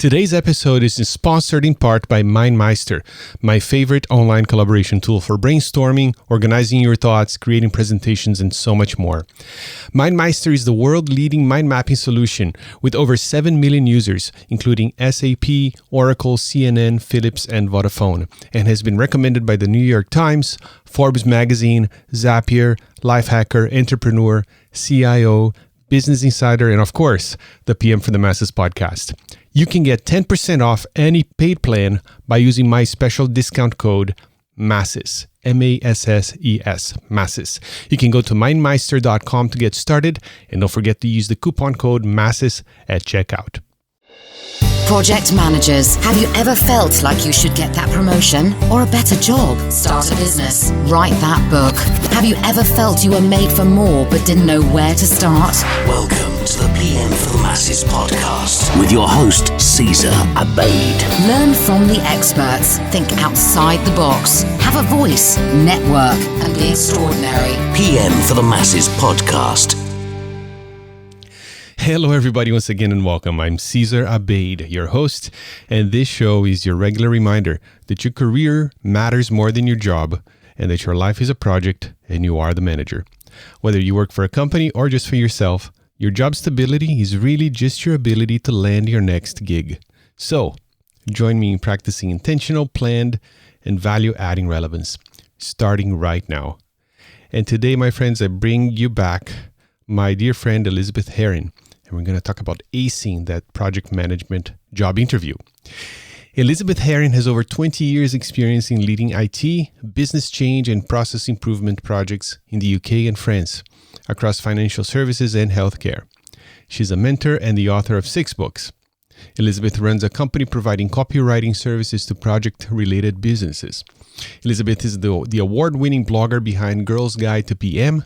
Today's episode is sponsored in part by MindMeister, my favorite online collaboration tool for brainstorming, organizing your thoughts, creating presentations, and so much more. MindMeister is the world-leading mind mapping solution with over 7 million users, including SAP, Oracle, CNN, Philips, and Vodafone, and has been recommended by the New York Times, Forbes magazine, Zapier, Lifehacker, Entrepreneur, CIO, Business Insider, and of course, the PM for the Masses podcast. You can get 10% off any paid plan by using my special discount code MASSES, MASSES, MASSES. You can go to mindmeister.com to get started, and don't forget to use the coupon code MASSES at checkout. Project managers, have you ever felt like you should get that promotion or a better job? Start a business, write that book. Have you ever felt you were made for more but didn't know where to start? Welcome to the PM for the Masses podcast with your host, Caesar Abaid. Learn from the experts, think outside the box, have a voice, network, and be extraordinary. PM for the Masses podcast. Hello, everybody, once again, and welcome. I'm Caesar Abaid, your host, and this show is your regular reminder that your career matters more than your job, and that your life is a project and you are the manager. Whether you work for a company or just for yourself, your job stability is really just your ability to land your next gig. So, join me in practicing intentional, planned, and value-adding relevance, starting right now. And today, my friends, I bring you back my dear friend Elizabeth Harrin. And we're going to talk about acing that project management job interview. Elizabeth Harrin has over 20 years experience in leading IT, business change, and process improvement projects in the UK and France across financial services and healthcare. She's a mentor and the author of 6 books. Elizabeth runs a company providing copywriting services to project-related businesses. Elizabeth is the award-winning blogger behind Girls Guide to PM,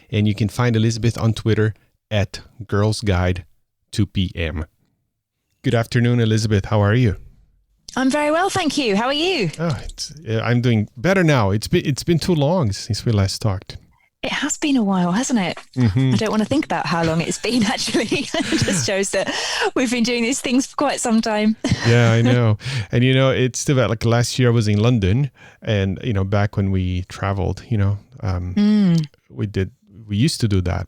and you can find Elizabeth on Twitter at Girls Guide to PM. Good afternoon, Elizabeth. How are you? I'm very well, thank you. How are you? I'm doing better now. It's been too long since we last talked. It has been a while, hasn't it? Mm-hmm. I don't want to think about how long it's been, actually. It just shows that we've been doing these things for quite some time. Yeah, I know. And, it's still like last year I was in London, and, back when we traveled, we used to do that.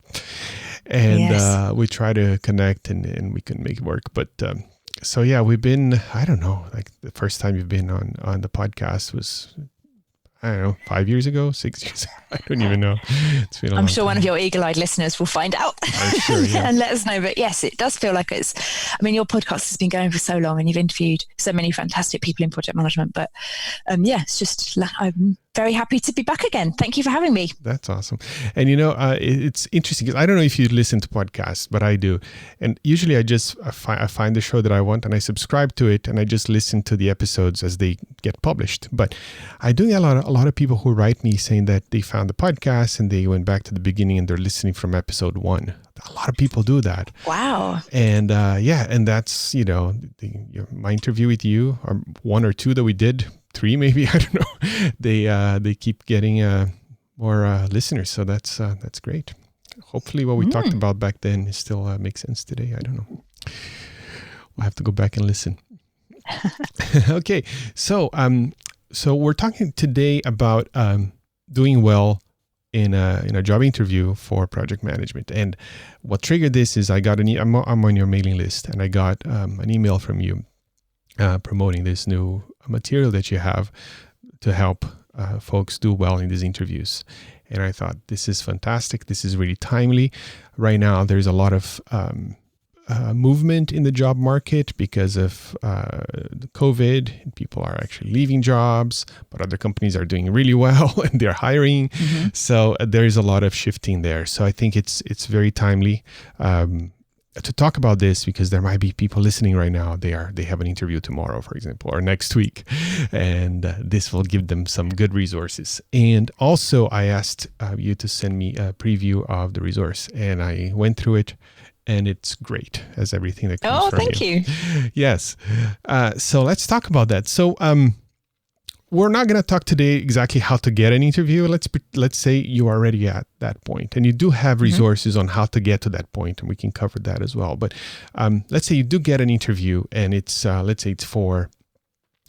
And yes. We try to connect and we couldn't make it work. But so, yeah, we've been, I don't know, like the first time you've been on the podcast was, 5 years ago, 6 years ago. I don't even know. It's been I'm sure one of your eagle-eyed listeners will find out I'm sure, yeah. and let us know. But yes, it does feel like your podcast has been going for so long and you've interviewed so many fantastic people in project management. But it's just, I'm very happy to be back again. Thank you for having me. That's awesome. And it's interesting because I don't know if you listen to podcasts, but I do. And usually I find the show that I want and I subscribe to it and I just listen to the episodes as they get published. But I do get a lot of people who write me saying that they found the podcast and they went back to the beginning and they're listening from episode 1. A lot of people do that. Wow. And and that's, my interview with you, or 1 or 2 that we did, 3 maybe, I don't know. They keep getting more listeners, so that's great. Hopefully what we talked about back then still makes sense today. I don't know. We'll have to go back and listen. Okay, so we're talking today about doing well in a job interview for project management. And what triggered this is I got I'm on your mailing list, and I got an email from you promoting this new material that you have to help folks do well in these interviews. And I thought, this is fantastic. This is really timely. Right now, there's a lot of movement in the job market because of COVID. People are actually leaving jobs, but other companies are doing really well and they're hiring. Mm-hmm. So there is a lot of shifting there. So I think it's very timely to talk about this because there might be people listening right now. They have an interview tomorrow, for example, or next week, and this will give them some good resources. And also, I asked you to send me a preview of the resource, and I went through it. And it's great, as everything that comes from you. Oh, thank you. Yes. So let's talk about that. So we're not going to talk today exactly how to get an interview. Let's say you are already at that point and you do have resources on how to get to that point, and we can cover that as well. But let's say you do get an interview and it's let's say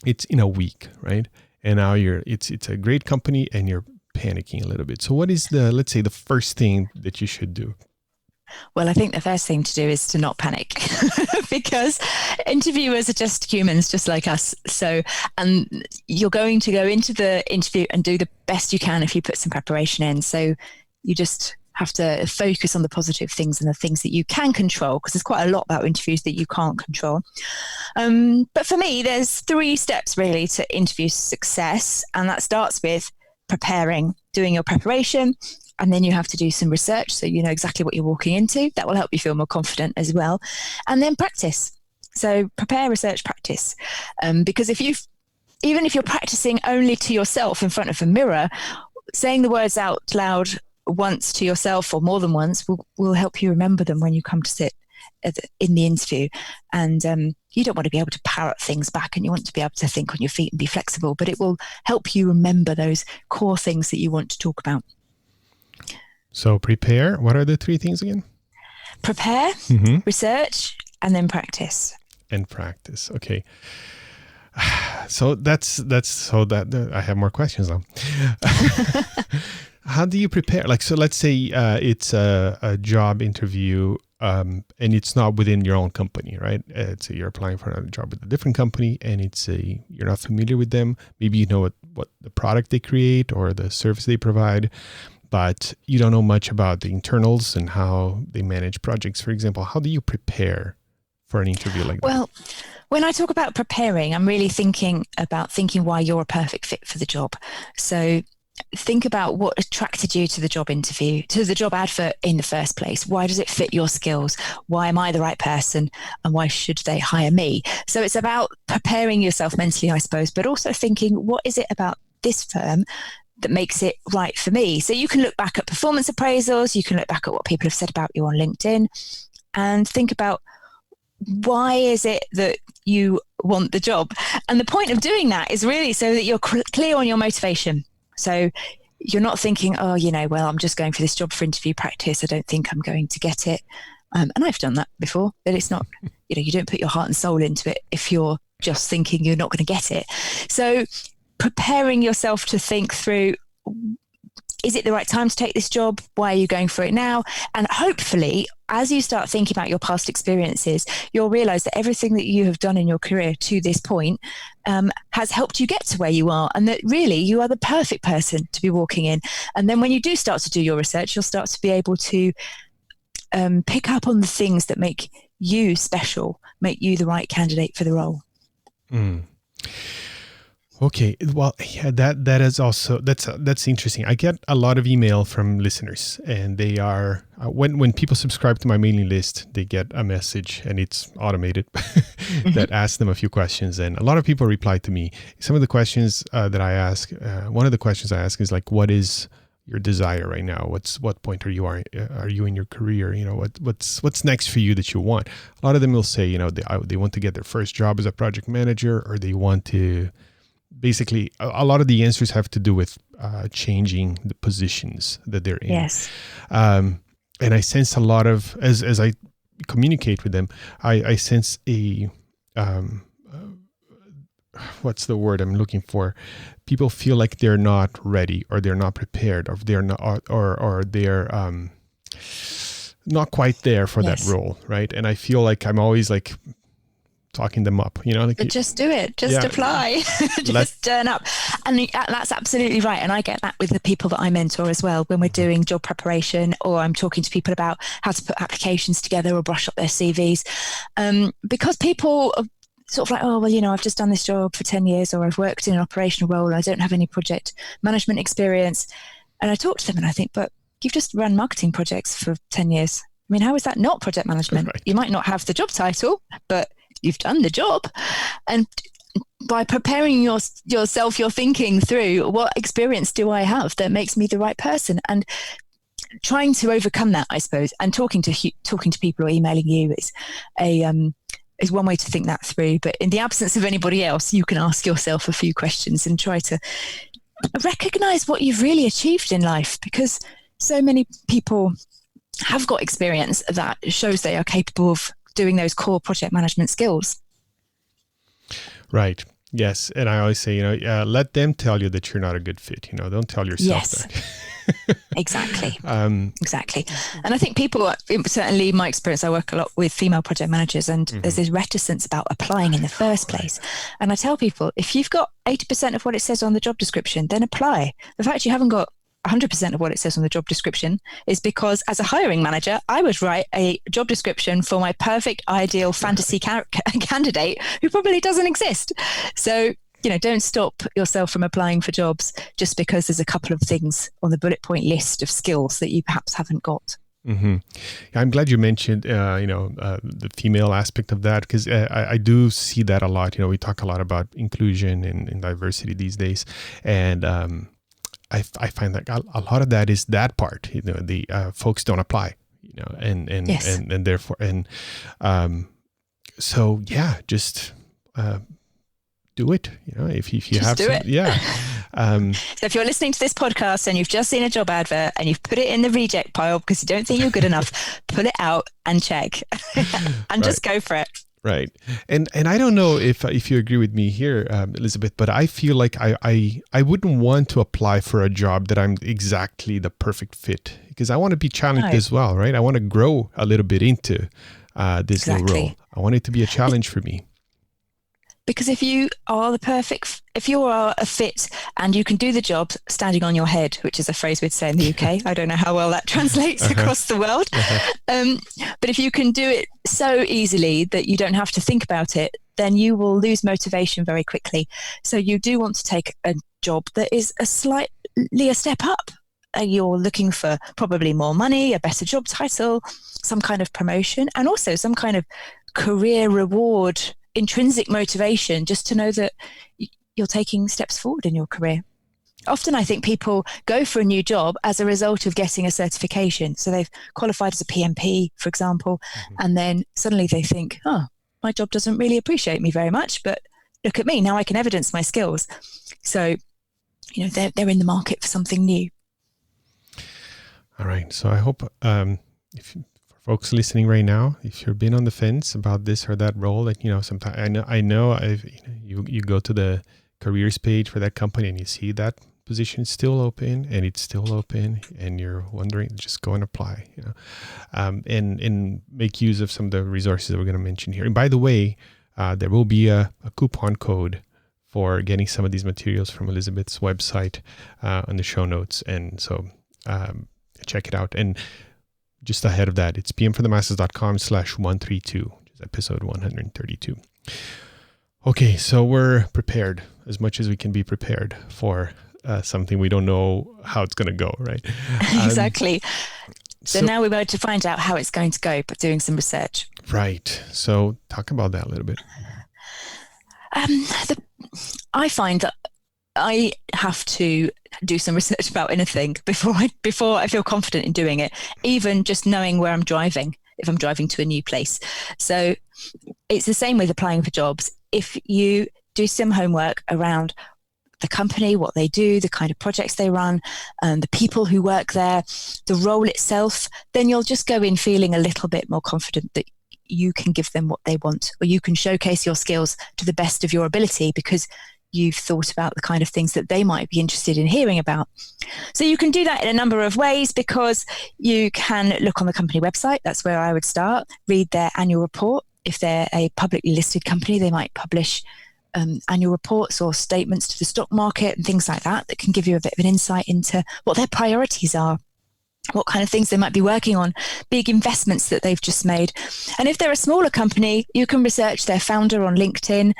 it's in a week, right? And now it's a great company and you're panicking a little bit. So what is let's say the first thing that you should do? Well, I think the first thing to do is to not panic because interviewers are just humans, just like us. So, and you're going to go into the interview and do the best you can if you put some preparation in. So you just have to focus on the positive things and the things that you can control, because there's quite a lot about interviews that you can't control. But for me, there's 3 steps really to interview success. And that starts with preparing, doing your preparation. And then you have to do some research so you know exactly what you're walking into. That will help you feel more confident as well. And then practice. So prepare, research, practice. Because even if you're practicing only to yourself in front of a mirror, saying the words out loud once to yourself or more than once will help you remember them when you come to sit in the interview. And you don't want to be able to parrot things back, and you want to be able to think on your feet and be flexible, but it will help you remember those core things that you want to talk about. So prepare. What are the 3 things again? Prepare, research, and then practice. And practice. Okay. So that's I have more questions now. How do you prepare? Like, so let's say it's a job interview and it's not within your own company, right? So you're applying for another job with a different company and you're not familiar with them. Maybe you know what the product they create or the service they provide, but you don't know much about the internals and how they manage projects, for example. How do you prepare for an interview like that? Well, when I talk about preparing, I'm really thinking why you're a perfect fit for the job. So think about what attracted you to the job interview, to the job advert in the first place. Why does it fit your skills? Why am I the right person? And why should they hire me? So it's about preparing yourself mentally, I suppose, but also thinking, what is it about this firm that makes it right for me? So you can look back at performance appraisals, you can look back at what people have said about you on LinkedIn, and think about, why is it that you want the job? And the point of doing that is really so that you're clear on your motivation. So you're not thinking, I'm just going for this job for interview practice. I don't think I'm going to get it. And I've done that before, but it's not, you don't put your heart and soul into it if you're just thinking you're not going to get it. So preparing yourself to think through, is it the right time to take this job? Why are you going for it now? And hopefully, as you start thinking about your past experiences, you'll realize that everything that you have done in your career to this point has helped you get to where you are, and that really you are the perfect person to be walking in. And then when you do start to do your research, you'll start to be able to pick up on the things that make you special, make you the right candidate for the role. Okay, well, yeah, that is also that's interesting. I get a lot of email from listeners, and they are when people subscribe to my mailing list, they get a message, and it's automated that asks them a few questions, and a lot of people reply to me. Some of the questions that I ask, one of the questions I ask is like, what is your desire right now? What point are you in your career? What's next for you that you want? A lot of them will say, they want to get their first job as a project manager, or they want to. Basically, a lot of the answers have to do with changing the positions that they're in. Yes. And I sense a lot of, as I communicate with them, I sense a, what's the word I'm looking for? People feel like they're not ready, or they're not prepared, or they're not, or they're not quite there for that role, right? And I feel like I'm always like talking them up, but just do it, apply, just turn up. And that's absolutely right. And I get that with the people that I mentor as well, when we're doing job preparation, or I'm talking to people about how to put applications together or brush up their CVs, because people are sort of like, I've just done this job for 10 years, or I've worked in an operational role, I don't have any project management experience. And I talk to them and I think, but you've just run marketing projects for 10 years. I mean, how is that not project management? Right. You might not have the job title, but you've done the job. And by preparing yourself, you're thinking through, what experience do I have that makes me the right person? And trying to overcome that, I suppose, and talking to people or emailing you is is one way to think that through. But in the absence of anybody else, you can ask yourself a few questions and try to recognize what you've really achieved in life, because so many people have got experience that shows they are capable of doing those core project management skills. Right. Yes. And I always say, let them tell you that you're not a good fit. Don't tell yourself that. Exactly. Exactly. And I think people, certainly my experience, I work a lot with female project managers, and there's this reticence about applying in the first place. And I tell people, if you've got 80% of what it says on the job description, then apply. The fact you haven't got 100% of what it says on the job description is because as a hiring manager, I would write a job description for my perfect, ideal fantasy candidate who probably doesn't exist. So, don't stop yourself from applying for jobs just because there's a couple of things on the bullet point list of skills that you perhaps haven't got. Mm-hmm. I'm glad you mentioned, the female aspect of that, because I do see that a lot. We talk a lot about inclusion and diversity these days. And I find that a lot of that is that part, the folks don't apply, and yes. and therefore, so yeah, just do it. If you just have do it. Yeah. So if you're listening to this podcast and you've just seen a job advert and you've put it in the reject pile because you don't think you're good enough, pull it out and check, and just go for it. Right. And I don't know if you agree with me here, Elizabeth, but I feel like I wouldn't want to apply for a job that I'm exactly the perfect fit, because I want to be challenged as well, right? I want to grow a little bit into this new role. I want it to be a challenge for me. Because if you are a fit and you can do the job standing on your head, which is a phrase we'd say in the UK, I don't know how well that translates across the world. But if you can do it so easily that you don't have to think about it, then you will lose motivation very quickly. So you do want to take a job that is slightly a step up. You're looking for probably more money, a better job title, some kind of promotion, and also some kind of career reward, intrinsic motivation, just to know that you're taking steps forward in your career. Often I think people go for a new job as a result of getting a certification. So they've qualified as a PMP, for example, and then suddenly they think, my job doesn't really appreciate me very much, but look at me, now I can evidence my skills. So, they're in the market for something new. All right. So I hope if folks listening right now, if you've been on the fence about this or that role, that sometimes I know you go to the careers page for that company and you see that position is still open, and it's still open, and you're wondering, just go and apply, and make use of some of the resources that we're going to mention here. And by the way, there will be a coupon code for getting some of these materials from Elizabeth's website on the show notes, and so check it out. And just ahead of that, it's pmforthemasses.com/132, which is episode 132. Okay, so we're prepared as much as we can be prepared for something we don't know how it's going to go, right? Exactly. So now we're going to find out how it's going to go, but doing some research. Right. So talk about that a little bit. I find that I have to do some research about anything before I feel confident in doing it, even just knowing where I'm driving, if I'm driving to a new place. So it's the same with applying for jobs. If you do some homework around the company, what they do, the kind of projects they run, and the people who work there, the role itself, then you'll just go in feeling a little bit more confident that you can give them what they want, or you can showcase your skills to the best of your ability because you've thought about the kind of things that they might be interested in hearing about. So you can do that in a number of ways, because you can look on the company website. That's where I would start. Read their annual report. If they're a publicly listed company, they might publish annual reports or statements to the stock market and things like that can give you a bit of an insight into what their priorities are, what kind of things they might be working on, big investments that they've just made. And if they're a smaller company, you can research their founder on LinkedIn,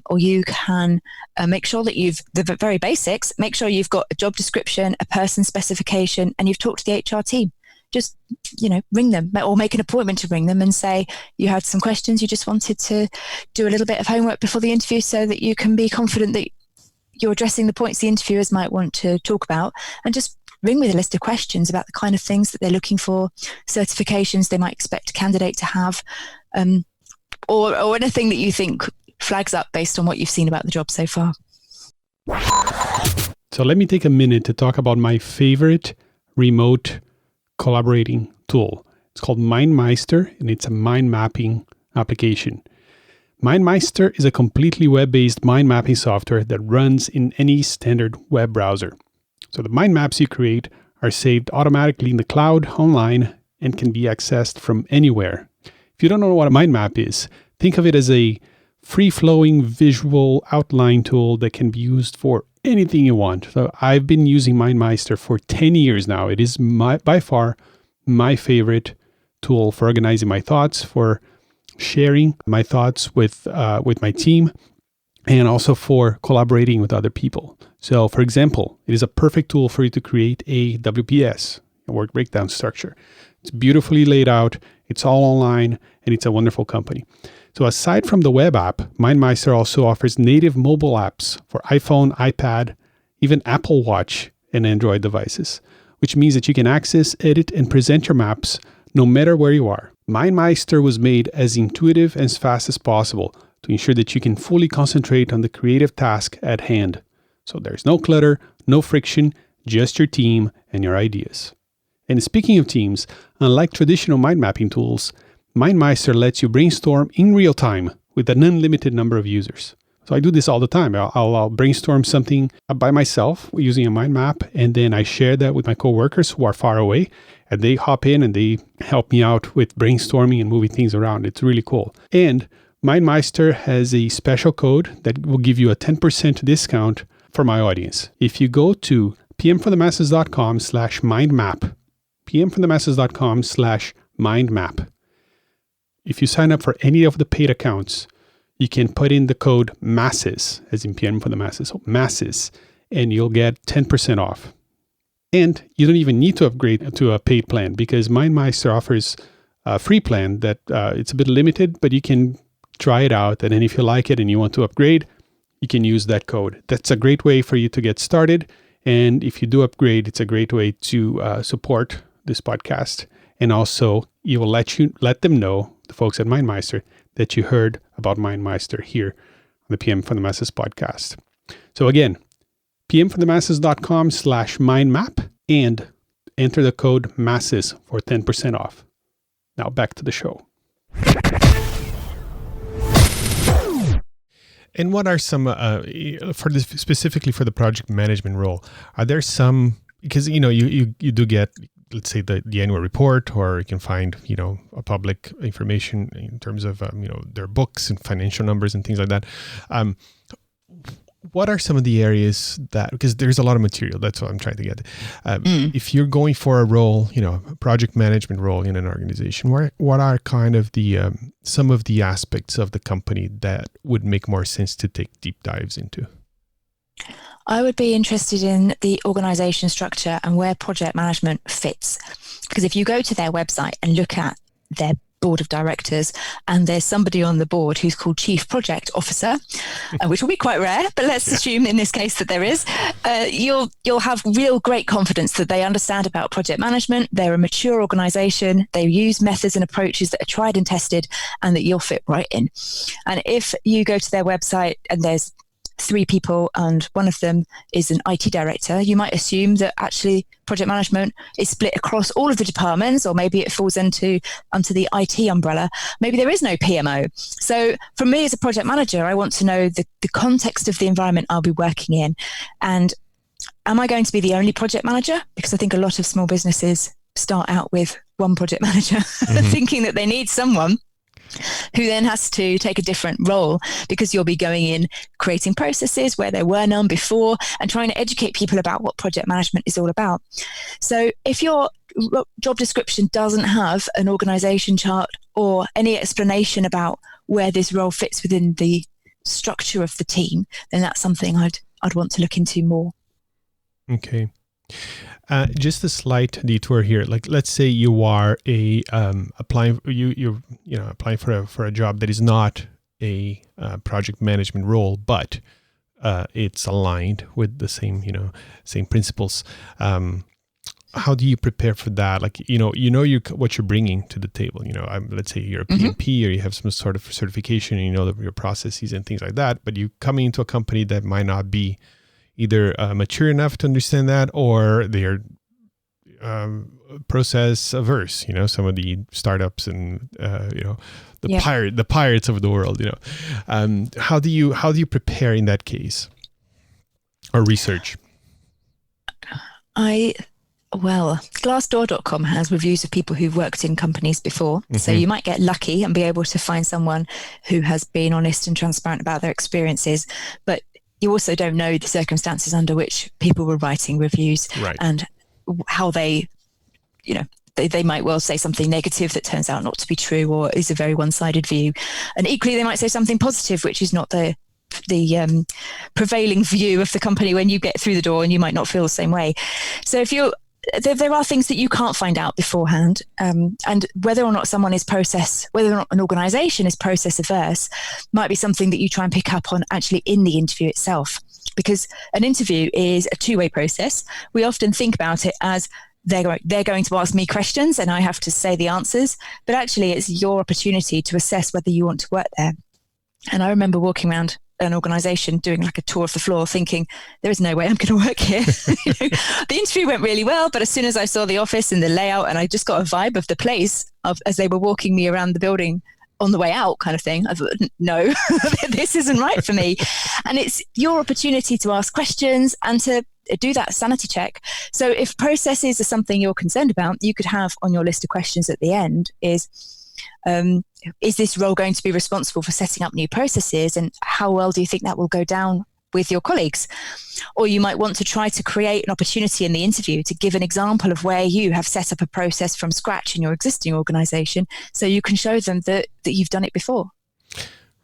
or you can make sure that the very basics, make sure you've got a job description, a person specification, and you've talked to the HR team. Just, ring them or make an appointment to ring them and say you had some questions, you just wanted to do a little bit of homework before the interview so that you can be confident that you're addressing the points the interviewers might want to talk about, and just ring with a list of questions about the kind of things that they're looking for, certifications they might expect a candidate to have, or anything that you think flags up based on what you've seen about the job so far. So let me take a minute to talk about my favorite remote collaborating tool. It's called MindMeister, and it's a mind mapping application. MindMeister is a completely web-based mind mapping software that runs in any standard web browser. So the mind maps you create are saved automatically in the cloud online and can be accessed from anywhere. If you don't know what a mind map is, think of it as a free-flowing visual outline tool that can be used for anything you want. So I've been using MindMeister for 10 years now. It is by far my favorite tool for organizing my thoughts, for sharing my thoughts with my team, and also for collaborating with other people. So, for example, it is a perfect tool for you to create a WBS, a work breakdown structure. It's beautifully laid out, it's all online, and it's a wonderful company. So aside from the web app, MindMeister also offers native mobile apps for iPhone, iPad, even Apple Watch and Android devices, which means that you can access, edit, and present your maps no matter where you are. MindMeister was made as intuitive and as fast as possible to ensure that you can fully concentrate on the creative task at hand. So there's no clutter, no friction, just your team and your ideas. And speaking of teams, unlike traditional mind mapping tools, MindMeister lets you brainstorm in real time with an unlimited number of users. So I do this all the time. I'll brainstorm something by myself using a mind map, and then I share that with my coworkers who are far away, and they hop in and they help me out with brainstorming and moving things around. It's really cool. And MindMeister has a special code that will give you a 10% discount for my audience. If you go to pmforthemasses.com/mindmap, pmforthemasses.com/mindmap, if you sign up for any of the paid accounts, you can put in the code MASSES, as in PM for the Masses, so MASSES, and you'll get 10% off. And you don't even need to upgrade to a paid plan because MindMeister offers a free plan that it's a bit limited, but you can try it out. And then if you like it and you want to upgrade, you can use that code. That's a great way for you to get started. And if you do upgrade, it's a great way to support this podcast. And also, you will let them know, the folks at MindMeister, that you heard about MindMeister here on the PM for the Masses podcast. So again, pmforthemasses.com/mindmap and enter the code MASSES for 10% off. Now back to the show. And what are some, specifically for the project management role, are there some, because, you do get, let's say the annual report, or you can find, a public information in terms of, their books and financial numbers and things like that. What are some of the areas that, because there's a lot of material, that's what I'm trying to get. If you're going for a role, a project management role in an organization, what are kind of the, some of the aspects of the company that would make more sense to take deep dives into? I would be interested in the organization structure and where project management fits. Because if you go to their website and look at their board of directors, and there's somebody on the board who's called Chief Project Officer, which will be quite rare, but let's assume in this case that there is, you'll have real great confidence that they understand about project management, they're a mature organization, they use methods and approaches that are tried and tested, and that you'll fit right in. And if you go to their website and there's 3 people and one of them is an IT director, you might assume that actually project management is split across all of the departments, or maybe it falls under the IT umbrella. Maybe there is no PMO. So for me as a project manager, I want to know the context of the environment I'll be working in. And am I going to be the only project manager? Because I think a lot of small businesses start out with one project manager, thinking that they need someone who then has to take a different role, because you'll be going in creating processes where there were none before and trying to educate people about what project management is all about. So if your job description doesn't have an organization chart or any explanation about where this role fits within the structure of the team, then that's something I'd want to look into more. Okay. Just a slight detour here. Like, let's say you are applying for a job that is not a project management role, but it's aligned with the same principles. how do you prepare for that? Like, what you're bringing to the table. Let's say you're a PMP or you have some sort of certification and you know your processes and things like that. But you coming into a company that might not be either mature enough to understand that, or they're process averse. Some of the startups and the pirates of the world. How do you prepare in that case, or research? Glassdoor.com has reviews of people who've worked in companies before. So you might get lucky and be able to find someone who has been honest and transparent about their experiences. But you also don't know the circumstances under which people were writing reviews, right, and how they might well say something negative that turns out not to be true or is a very one-sided view. And equally, they might say something positive, which is not the prevailing view of the company when you get through the door, and you might not feel the same way. So there are things that you can't find out beforehand, and whether or not whether or not an organization is process averse might be something that you try and pick up on actually in the interview itself, because an interview is a two-way process. We often think about it as they're going to ask me questions and I have to say the answers, but actually it's your opportunity to assess whether you want to work there. And I remember walking around an organization doing like a tour of the floor thinking, there is no way I'm going to work here. The interview went really well, but as soon as I saw the office and the layout, and I just got a vibe of the place as they were walking me around the building on the way out kind of thing, I thought, no, this isn't right for me. And it's your opportunity to ask questions and to do that sanity check. So if processes are something you're concerned about, you could have on your list of questions at the end is this role going to be responsible for setting up new processes, and how well do you think that will go down with your colleagues? Or you might want to try to create an opportunity in the interview to give an example of where you have set up a process from scratch in your existing organization, so you can show them that you've done it before.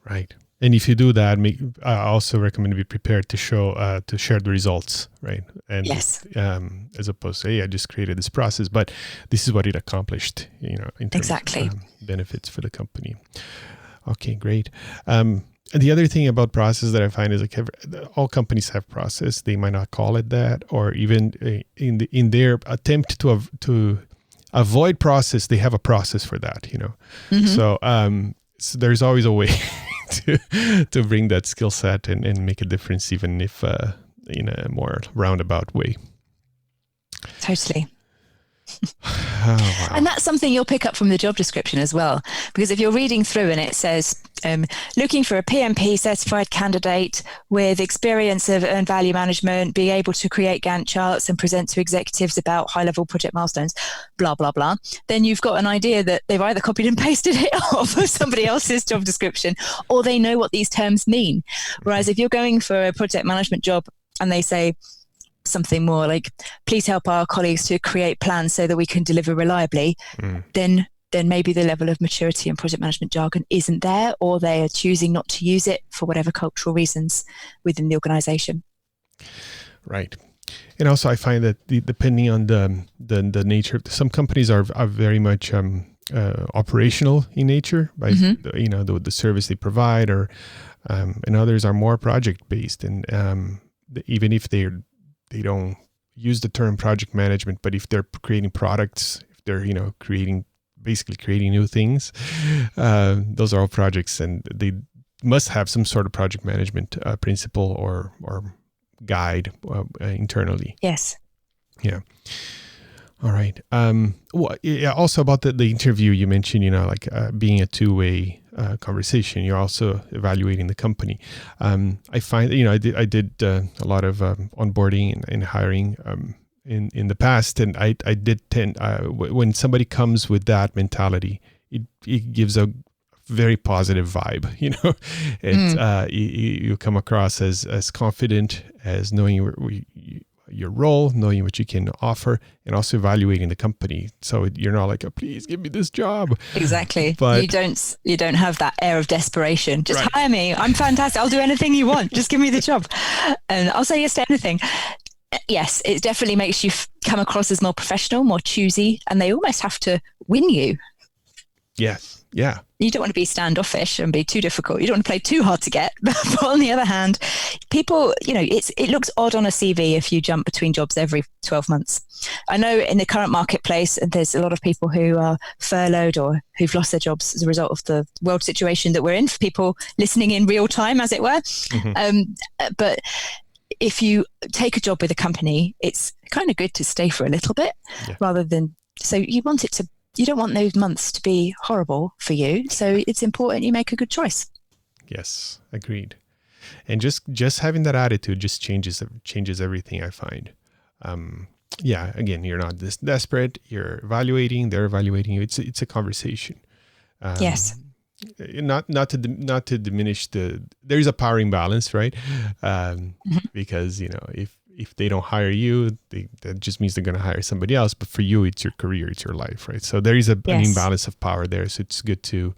Right. And if you do that, I also recommend to be prepared to share the results, right? And yes, as opposed to, hey, I just created this process, but this is what it accomplished, in terms exactly. of benefits for the company. Okay, great. And the other thing about process that I find is like all companies have process. They might not call it that, or even in their attempt to avoid process, they have a process for that. So there's always a way to bring that skill set and make a difference, even if in a more roundabout way. Totally. Oh, wow. And that's something you'll pick up from the job description as well, because if you're reading through and it says looking for a PMP certified candidate with experience of earned value management, be able to create Gantt charts and present to executives about high-level project milestones, blah, blah, blah, then you've got an idea that they've either copied and pasted it off of somebody else's job description, or they know what these terms mean. Whereas if you're going for a project management job and they say something more like, please help our colleagues to create plans so that we can deliver reliably, then maybe the level of maturity and project management jargon isn't there, or they are choosing not to use it for whatever cultural reasons within the organization. Right. And also I find that depending on the nature, some companies are very much operational in nature by the service they provide, or and others are more project based, and even if they don't use the term project management, but if they're creating products, if they're creating new things, those are all projects, and they must have some sort of project management principle or guide internally. Yes. Yeah. All right. Also about the interview, you mentioned, being a two-way conversation. You're also evaluating the company. I find, I did a lot of onboarding and hiring in the past, and I did tend, when somebody comes with that mentality, it gives a very positive vibe. You come across as confident, as knowing your role, knowing what you can offer, and also evaluating the company. So you're not like, oh, please give me this job. Exactly. But you don't have that air of desperation. Just right. Hire me. I'm fantastic. I'll do anything you want. Just give me the job. And I'll say yes to anything. Yes, it definitely makes you come across as more professional, more choosy, and they almost have to win you. Yes. Yeah. You don't want to be standoffish and be too difficult. You don't want to play too hard to get. But on the other hand, people, it looks odd on a CV if you jump between jobs every 12 months. I know in the current marketplace, there's a lot of people who are furloughed or who've lost their jobs as a result of the world situation that we're in, for people listening in real time, as it were. But if you take a job with a company, it's kind of good to stay for a little bit rather than, so you don't want those months to be horrible for you. So it's important you make a good choice. Yes, agreed. And just having that attitude just changes everything, I find. Again, you're not this desperate. You're evaluating. They're evaluating you. It's a conversation. Yes. Not to diminish there's a power imbalance, right? Because if they don't hire you, that just means they're going to hire somebody else. But for you, it's your career, it's your life, right? So there is an imbalance of power there. So it's good to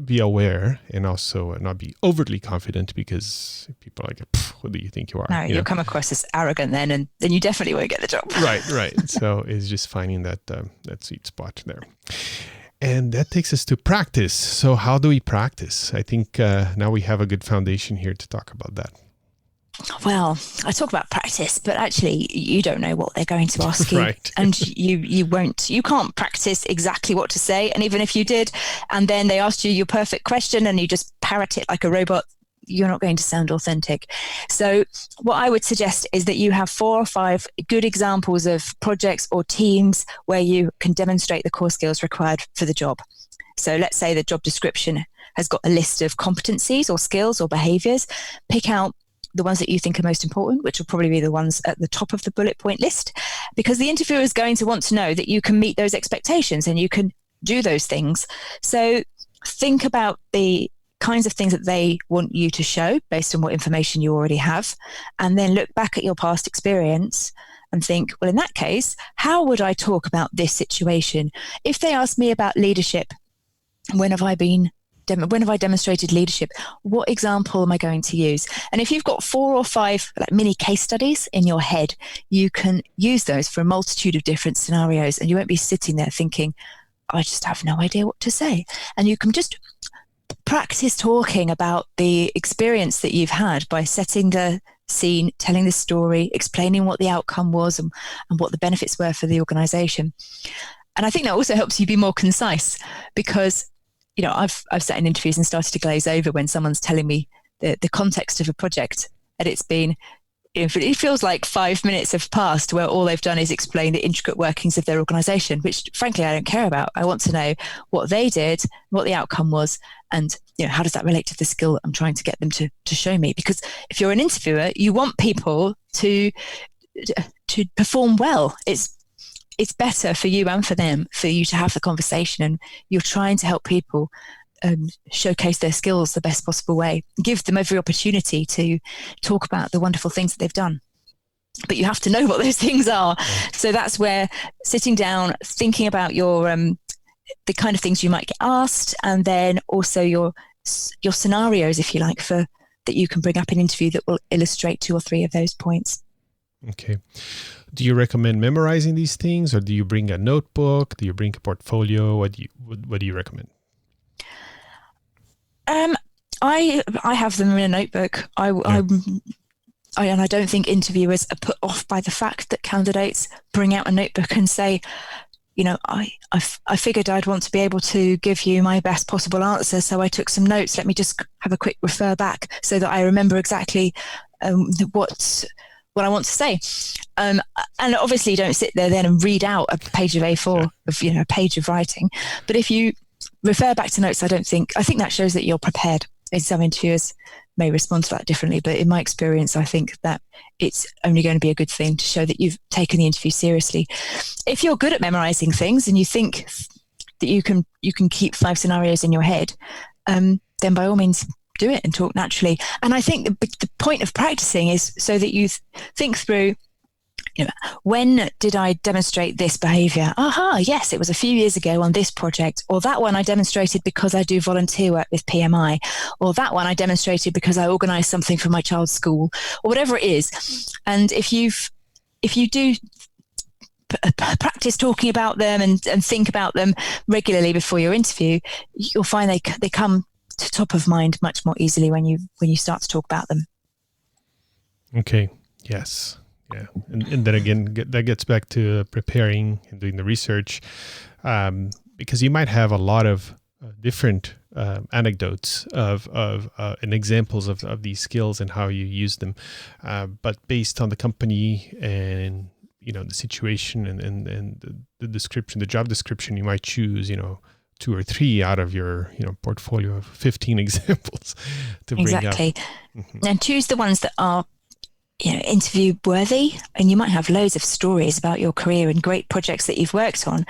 be aware and also not be overly confident, because people are like, who do you think you are? No, you'll come across as arrogant then, and then you definitely won't get the job. Right. So it's just finding that sweet spot there. And that takes us to practice. So how do we practice? I think now we have a good foundation here to talk about that. Well, I talk about practice, but actually you don't know what they're going to ask you. Right. And you can't practice exactly what to say. And even if you did, and then they asked you your perfect question and you just parrot it like a robot, you're not going to sound authentic. So what I would suggest is that you have 4 or 5 good examples of projects or teams where you can demonstrate the core skills required for the job. So let's say the job description has got a list of competencies or skills or behaviors. Pick out the ones that you think are most important, which will probably be the ones at the top of the bullet point list, because the interviewer is going to want to know that you can meet those expectations and you can do those things. So think about the kinds of things that they want you to show based on what information you already have, and then look back at your past experience and think, well, in that case, how would I talk about this situation? If they ask me about leadership, when have I demonstrated leadership? What example am I going to use? And if you've got 4 or 5 like mini case studies in your head, you can use those for a multitude of different scenarios, and you won't be sitting there thinking, I just have no idea what to say. And you can just practice talking about the experience that you've had by setting the scene, telling the story, explaining what the outcome was and what the benefits were for the organization. And I think that also helps you be more concise, because I've sat in interviews and started to glaze over when someone's telling me the context of a project, and it's been, it feels like 5 minutes have passed where all they've done is explain the intricate workings of their organization, which frankly I don't care about. I want to know what they did, what the outcome was, and how does that relate to the skill that I'm trying to get them to show me? Because if you're an interviewer, you want people to perform well. It's better for you and for them for you to have the conversation, and you're trying to help people showcase their skills the best possible way. Give them every opportunity to talk about the wonderful things that they've done. But you have to know what those things are. So that's where sitting down, thinking about your the kind of things you might get asked, and then also your scenarios, if you like, for that you can bring up in an interview that will illustrate 2 or 3 of those points. Okay. Do you recommend memorizing these things, or do you bring a notebook? Do you bring a portfolio? What do you recommend? I have them in a notebook. And I don't think interviewers are put off by the fact that candidates bring out a notebook and say, I figured I'd want to be able to give you my best possible answer, so I took some notes. Let me just have a quick refer back so that I remember exactly what I want to say. And obviously you don't sit there then and read out a page of A4 of, a page of writing. But if you refer back to notes, I think that shows that you're prepared. And some interviewers may respond to that differently, but in my experience, I think that it's only going to be a good thing to show that you've taken the interview seriously. If you're good at memorizing things and you think that you can keep 5 scenarios in your head, then by all means do it and talk naturally. And I think the point of practicing is so that you think through, when did I demonstrate this behavior? Yes, it was a few years ago on this project, or that one I demonstrated because I do volunteer work with PMI, or that one I demonstrated because I organized something for my child's school, or whatever it is. And if you do practice talking about them and think about them regularly before your interview, you'll find they come to top of mind much more easily when you start to talk about them. Okay. Yes. Yeah. And then again, that gets back to preparing and doing the research, because you might have a lot of different anecdotes of and examples of these skills and how you use them, but based on the company and the situation and the description, the job description, you might choose 2 or 3 out of your portfolio of 15 examples to bring up. Exactly. And choose the ones that are interview worthy, and you might have loads of stories about your career and great projects that you've worked on,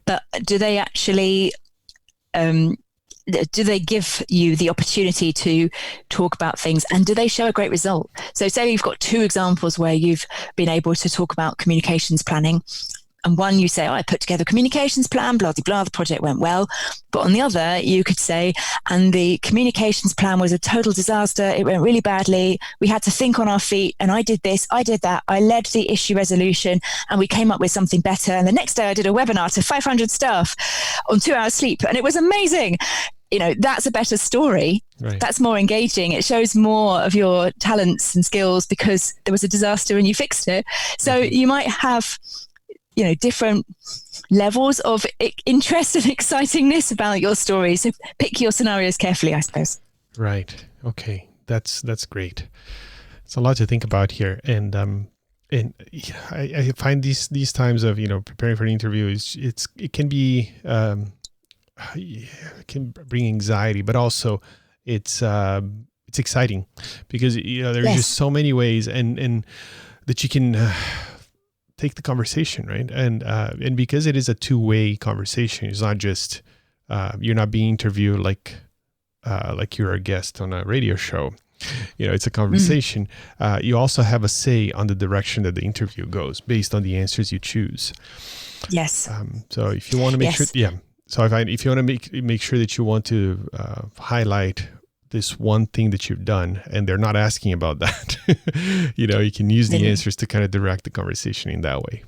but do they actually do they give you the opportunity to talk about things, and do they show a great result? So say you've got 2 examples where you've been able to talk about communications planning, and one you say, I put together a communications plan, blah, blah, blah, the project went well. But on the other, you could say, and the communications plan was a total disaster. It went really badly. We had to think on our feet, and I did this, I did that. I led the issue resolution, and we came up with something better. And the next day I did a webinar to 500 staff on 2 hours sleep, and it was amazing. That's a better story. Right. That's more engaging. It shows more of your talents and skills because there was a disaster and you fixed it. So you might have different levels of interest and excitingness about your story. So pick your scenarios carefully, I suppose. Right. Okay. That's great. It's a lot to think about here. And I find these times of, preparing for an interview it can be, it can bring anxiety, but also it's exciting because, there's just so many ways and that you can, take the conversation, right? And because it is a two-way conversation, it's not just you're not being interviewed like you're a guest on a radio show. It's a conversation. You also have a say on the direction that the interview goes based on the answers you choose. Yes. So if you want to make sure, So if you want to make sure that you want to highlight this one thing that you've done and they're not asking about that, you can use the answers to kind of direct the conversation in that way.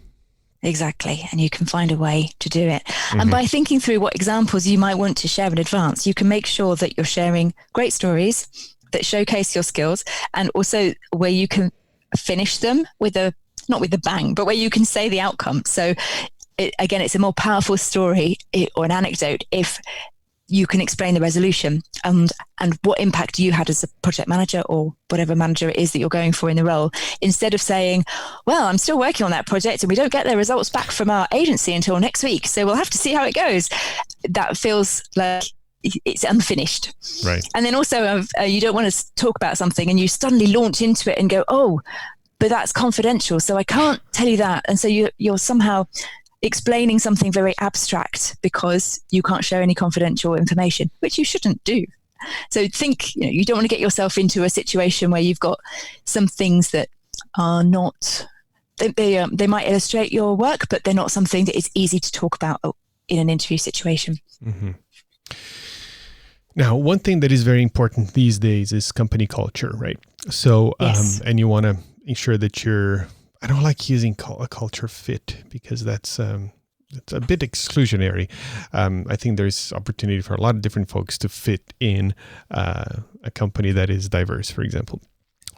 Exactly. And you can find a way to do it. And by thinking through what examples you might want to share in advance, you can make sure that you're sharing great stories that showcase your skills, and also where you can finish them not with a bang, but where you can say the outcome. So it's a more powerful story or an anecdote if you can explain the resolution and what impact you had as a project manager or whatever manager it is that you're going for in the role, instead of saying, well, I'm still working on that project and we don't get the results back from our agency until next week, so we'll have to see how it goes. That feels like it's unfinished. Right. And then also you don't want to talk about something and you suddenly launch into it and go, oh, but that's confidential, so I can't tell you that. And so you're somehow explaining something very abstract because you can't share any confidential information, which you shouldn't do. So think, you don't want to get yourself into a situation where you've got some things that are not, they might illustrate your work, but they're not something that is easy to talk about in an interview situation. Mm-hmm. Now, one thing that is very important these days is company culture, right? So, yes. And you want to ensure that I don't like using a culture fit because it's a bit exclusionary. I think there's opportunity for a lot of different folks to fit in a company that is diverse, for example.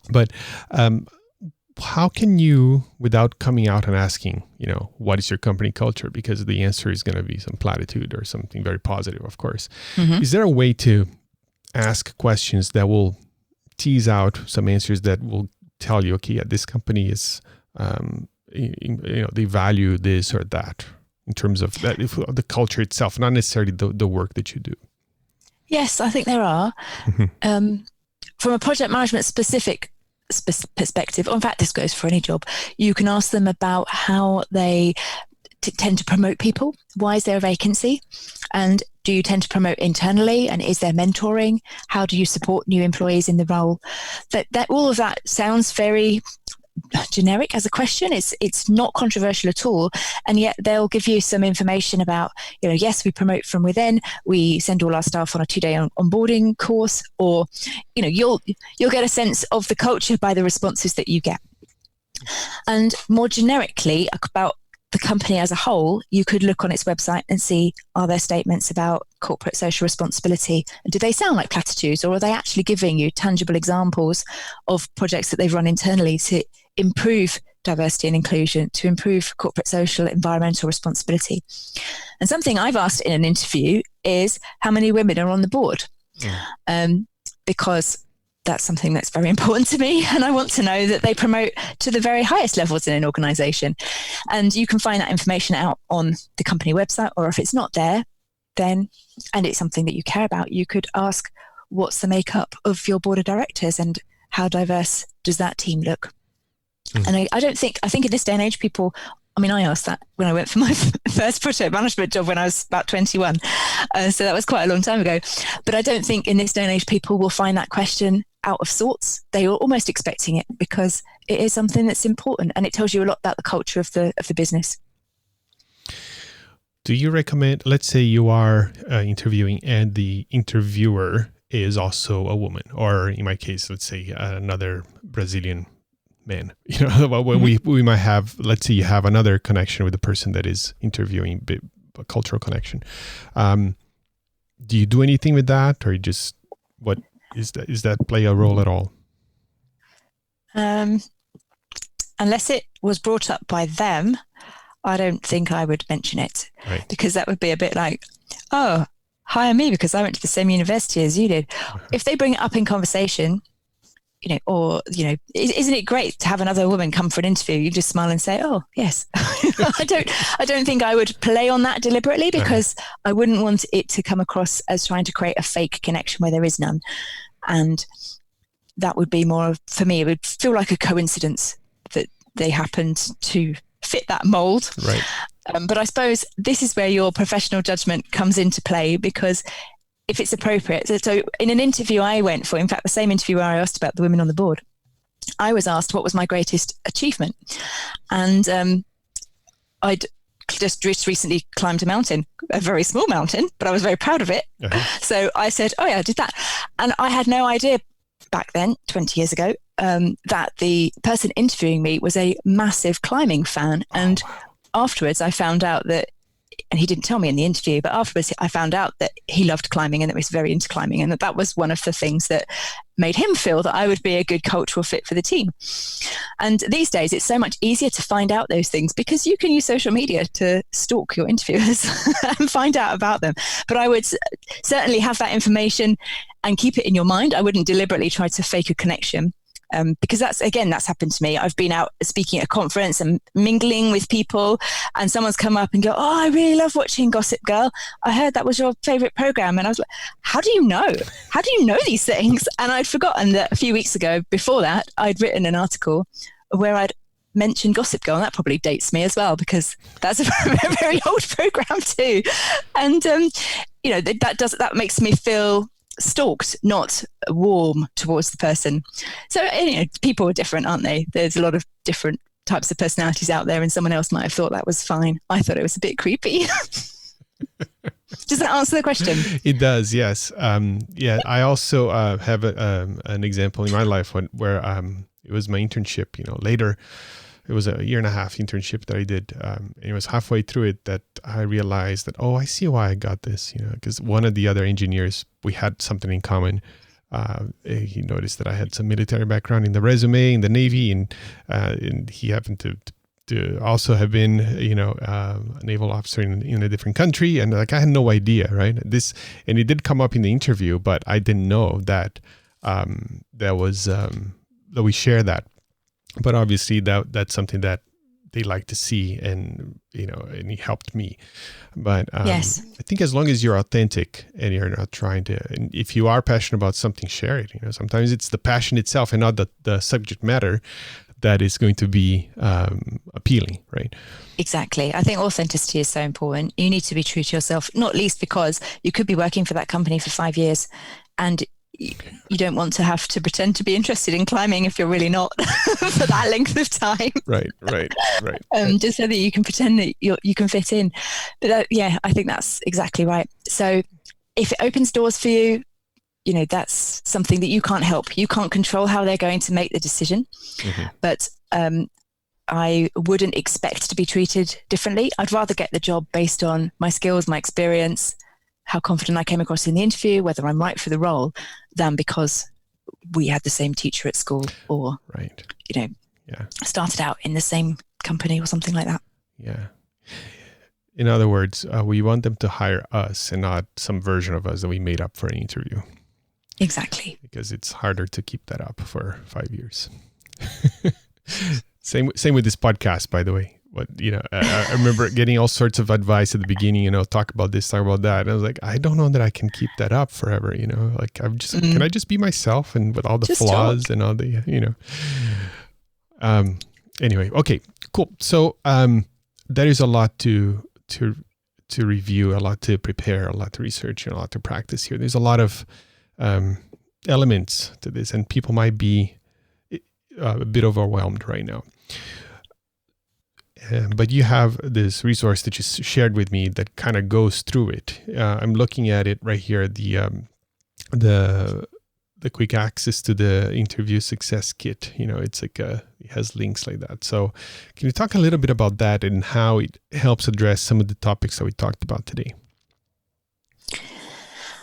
But how can you, without coming out and asking, what is your company culture? Because the answer is going to be some platitude or something very positive, of course. Mm-hmm. Is there a way to ask questions that will tease out some answers that will tell you, okay, this company is... they value this or that in terms of that, the culture itself, not necessarily the work that you do? Yes, I think there are. From a project management specific perspective, in fact, this goes for any job, you can ask them about how they tend to promote people. Why is there a vacancy? And do you tend to promote internally? And is there mentoring? How do you support new employees in the role? That all of that sounds very generic as a question. It's not controversial at all, and yet they'll give you some information about, yes, we promote from within, we send all our staff on a 2-day onboarding course, or you'll get a sense of the culture by the responses that you get. And more generically about the company as a whole, you could look on its website and see, are there statements about corporate social responsibility? And do they sound like platitudes, or are they actually giving you tangible examples of projects that they've run internally to improve diversity and inclusion, to improve corporate social environmental responsibility? And something I've asked in an interview is how many women are on the board? Because that's something that's very important to me, and I want to know that they promote to the very highest levels in an organization. And you can find that information out on the company website, or if it's not there, then, and it's something that you care about, you could ask, what's the makeup of your board of directors and how diverse does that team look? And I think in this day and age, people, I mean, I asked that when I went for my first project management job when I was about 21. So that was quite a long time ago. But I don't think in this day and age, people will find that question out of sorts. They are almost expecting it because it is something that's important, and it tells you a lot about the culture of the business. Do you recommend, let's say you are interviewing and the interviewer is also a woman, or in my case, let's say another Brazilian man, you know, when we might have, let's say you have another connection with the person that is interviewing, a cultural connection. Do you do anything with that, or you just, what is that play a role at all? Unless it was brought up by them, I don't think I would mention it, right? Because that would be a bit like, oh, hire me because I went to the same university as you did. If they bring it up in conversation, you know, or, you know, isn't it great to have another woman come for an interview? You just smile and say, oh, yes. I don't think I would play on that deliberately, because I wouldn't want it to come across as trying to create a fake connection where there is none. And that would be more of, for me, it would feel like a coincidence that they happened to fit that mold. Right. But I suppose this is where your professional judgment comes into play, because if it's appropriate. So in an interview I went for, in fact, the same interview where I asked about the women on the board, I was asked what was my greatest achievement. And I'd just recently climbed a mountain, a very small mountain, but I was very proud of it. So I said, oh yeah, I did that. And I had no idea back then, 20 years ago, that the person interviewing me was a massive climbing fan. And afterwards I found out that, and he didn't tell me in the interview, but afterwards I found out that he loved climbing and that he was very into climbing, and that was one of the things that made him feel that I would be a good cultural fit for the team. And these days it's so much easier to find out those things because you can use social media to stalk your interviewers and find out about them. But I would certainly have that information and keep it in your mind. I wouldn't deliberately try to fake a connection. Because that's happened to me. I've been out speaking at a conference and mingling with people, and someone's come up and go, oh, I really love watching Gossip Girl. I heard that was your favorite program. And I was like, how do you know? How do you know these things? And I'd forgotten that a few weeks ago, before that, I'd written an article where I'd mentioned Gossip Girl, and that probably dates me as well, because that's a very, very old program too. And, you know, that makes me feel stalked, not warm towards the person. So, you know, people are different, aren't they? There's a lot of different types of personalities out there, and someone else might have thought that was fine. I thought it was a bit creepy. Does that answer the question? It does, yes. I also have an example in my life where it was my internship, you know, later. It was a 1.5-year internship that I did. And it was halfway through it that I realized that, oh, I see why I got this, you know, because one of the other engineers, we had something in common. He noticed that I had some military background in the resume, in the Navy, and he happened to also have been, you know, a naval officer in a different country. And like, I had no idea, right? And it did come up in the interview, but I didn't know that that we share that. But obviously that's something that they like to see, and, you know, and he helped me. But yes. I think as long as you're authentic and you're not trying to, and if you are passionate about something, share it. You know, sometimes it's the passion itself and not the subject matter that is going to be appealing, right? Exactly. I think authenticity is so important. You need to be true to yourself, not least because you could be working for that company for 5 years, and you don't want to have to pretend to be interested in climbing if you're really not for that length of time. Right. Just so that you can pretend that you can fit in. But I think that's exactly right. So if it opens doors for you, you know, that's something that you can't help. You can't control how they're going to make the decision. Mm-hmm. But I wouldn't expect to be treated differently. I'd rather get the job based on my skills, my experience, how confident I came across in the interview, whether I'm right for the role, than because we had the same teacher at school or, right. Started out in the same company or something like that. Yeah. In other words, we want them to hire us and not some version of us that we made up for an interview. Exactly. Because it's harder to keep that up for 5 years. Same with this podcast, by the way. But, I remember getting all sorts of advice at the beginning, talk about this, talk about that. And I was like, I don't know that I can keep that up forever, like can I just be myself and with all the just flaws talk. and all the, anyway, okay, cool. So, there is a lot to review, a lot to prepare, a lot to research, and a lot to practice here. There's a lot of elements to this, and people might be a bit overwhelmed right now. But you have this resource that you shared with me that kind of goes through it. I'm looking at it right here, the quick access to the interview success kit. It's like it has links like that. So can you talk a little bit about that and how it helps address some of the topics that we talked about today?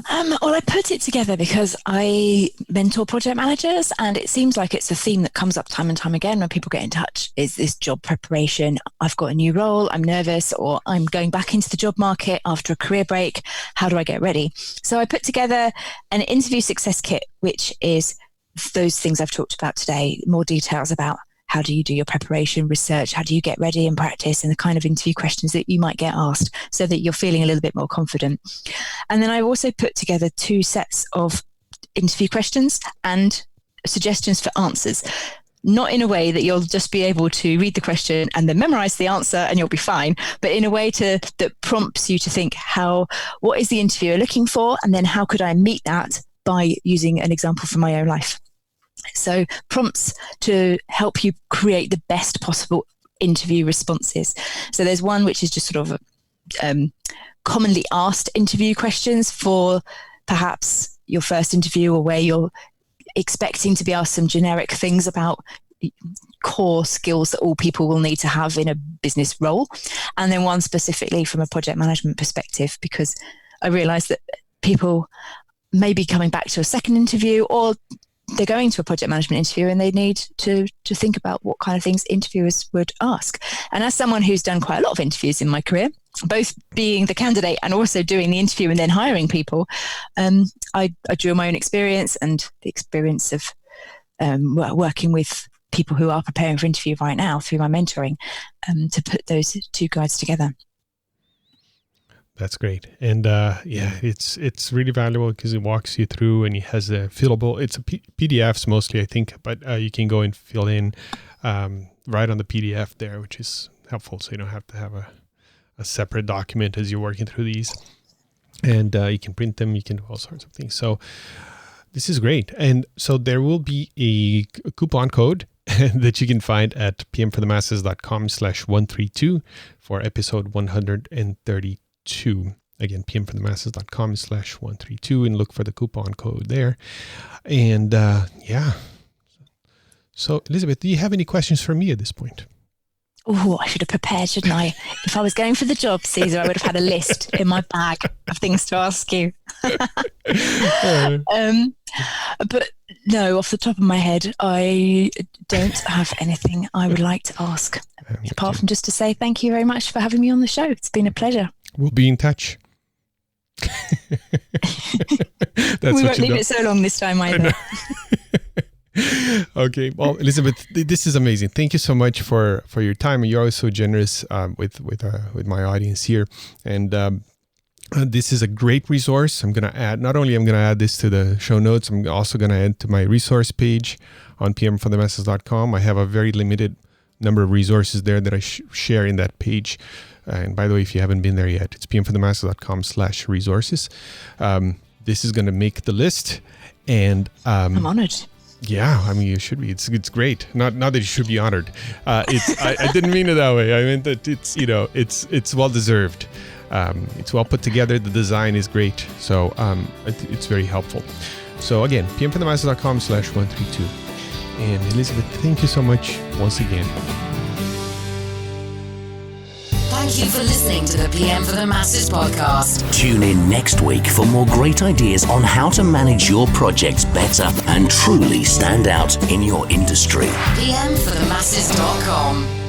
Well, I put it together because I mentor project managers, and it seems like it's a theme that comes up time and time again when people get in touch, is this job preparation. I've got a new role, I'm nervous, or I'm going back into the job market after a career break. How do I get ready? So I put together an interview success kit, which is those things I've talked about today, more details about how do you do your preparation, research, how do you get ready and practice, and the kind of interview questions that you might get asked so that you're feeling a little bit more confident. And then I also put together 2 sets of interview questions and suggestions for answers, not in a way that you'll just be able to read the question and then memorize the answer and you'll be fine, but in a way that prompts you to think, what is the interviewer looking for? And then how could I meet that by using an example from my own life? So prompts to help you create the best possible interview responses. So there's one which is just sort of commonly asked interview questions for perhaps your first interview, or where you're expecting to be asked some generic things about core skills that all people will need to have in a business role. And then one specifically from a project management perspective, because I realized that people may be coming back to a second interview, or they're going to a project management interview and they need to think about what kind of things interviewers would ask. And as someone who's done quite a lot of interviews in my career, both being the candidate and also doing the interview and then hiring people, I drew on my own experience and the experience of working with people who are preparing for interview right now through my mentoring, to put those 2 guides together. That's great. And it's really valuable because it walks you through, and it has a fillable, it's a PDFs mostly, I think, but you can go and fill in right on the PDF there, which is helpful. So you don't have to have a separate document as you're working through these. And you can print them, you can do all sorts of things. So this is great. And so there will be a coupon code that you can find at pmforthemasses.com/132 for episode 132. Again, pmforthemasses.com/132, and look for the coupon code there. And so Elizabeth, do you have any questions for me at this point? Oh, I should have prepared, shouldn't I? If I was going for the job, Caesar, I would have had a list in my bag of things to ask you. But no, off the top of my head, I don't have anything I would like to ask, apart from just to say thank you very much for having me on the show. It's been a pleasure. We'll be in touch. We won't leave it so long this time either. Okay. Well, Elizabeth, this is amazing. Thank you so much for your time. You're always so generous with my audience here. And this is a great resource. I'm going to add this to the show notes. I'm also going to add to my resource page on pmforthemasses.com. I have a very limited number of resources there that I share in that page. And by the way, if you haven't been there yet, it's pmforthemasses.com/resources. This is going to make the list. And I'm honored. Yeah, I mean, you should be. It's great. Not that you should be honored. I didn't mean it that way. I meant that it's well deserved. It's well put together. The design is great. So it's very helpful. So again, pmforthemasses.com/132. And Elizabeth, thank you so much once again. Thank you for listening to the PM for the Masses podcast. Tune in next week for more great ideas on how to manage your projects better and truly stand out in your industry. PMforthemasses.com